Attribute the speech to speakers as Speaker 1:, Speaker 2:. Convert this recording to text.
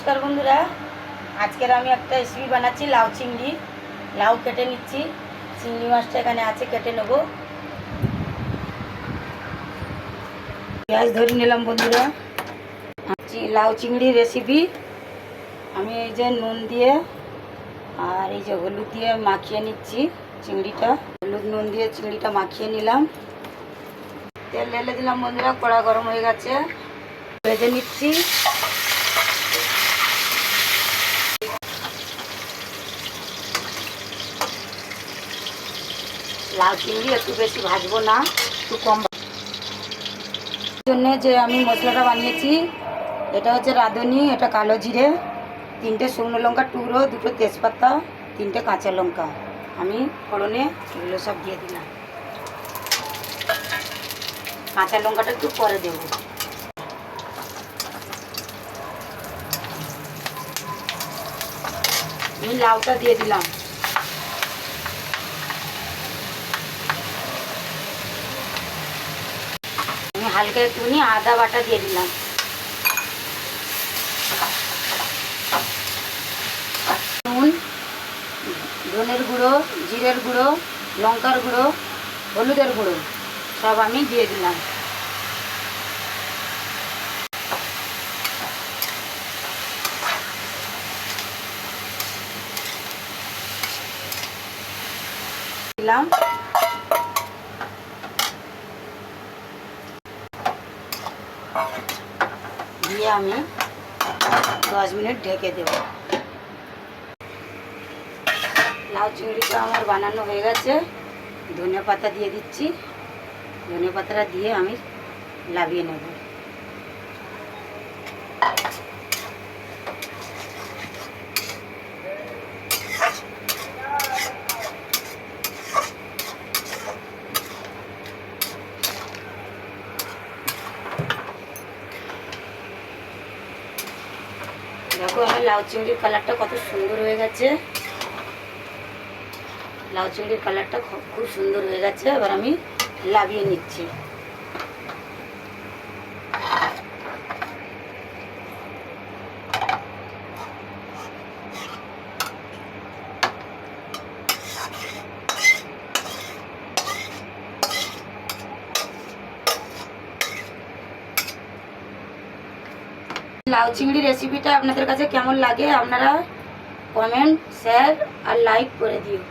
Speaker 1: नमस्कार बंधुरा आजकेर आमी एकटा रेसिपि बानाচ্ছি लाउ चिंगड़ी। लाउ केटे निচ্ছি, चिंगड़ी माछटा एखाने आछे केटे नेब। पेঁয়াজ धरे निलाम बंधुरा। लाउ चिंगड़ी रेसिपि आमी এই যে নুন দিয়ে আর এই যে হলুদ দিয়ে মাখিয়ে নিচ্ছি চিংড়িটা। হলুদ নুন দিয়ে চিংড়িটা মাখিয়ে নিলাম। তেল ঢেলে দিলাম বন্ধুরা, কড়া গরম হয়ে গেছে, ভেজে নিচ্ছি। লাউ চিংড়ি একটু বেশি ভাজবো না, একটু কম। জন্য যে আমি মশলাটা বানিয়েছি এটা হচ্ছে রাঁধুনি, এটা কালো জিরে, 3টে শুকনো লঙ্কা টুকরো, 2টো তেজপাতা, 3টে কাঁচা লঙ্কা। আমি ফোড়নে এগুলো সব দিয়ে দিলাম। কাঁচা লঙ্কাটা একটু পরে দেব। আমি লাউটা দিয়ে দিলাম। আমি হালকা একটুখানি আদা বাটা দিয়ে দিলাম। নুন, ধনের গুঁড়ো, জিরের গুঁড়ো, লঙ্কার গুঁড়ো, হলুদের গুঁড়ো সব আমি দিয়ে দিলাম। দিলাম দিয়ে আমি 10 মিনিট ঢেকে দেব। লাউ চিংড়িটা আমার বানানো হয়ে গেছে। ধনে পাতা দিয়ে দিচ্ছি। ধনে পাতাটা দিয়ে আমি লাভিয়ে নেব। দেখো আমার লাউ চিংড়ির কালারটা কত সুন্দর হয়ে গেছে। লাউ চিংড়ির কালারটা খুব সুন্দর হয়ে গেছে। এবার আমি লাভিয়ে নিচ্ছি। লাউ চিংড়ি রেসিপিটা আপনাদের কাছে কেমন লাগে আপনারা কমেন্ট, শেয়ার আর লাইক করে দিও।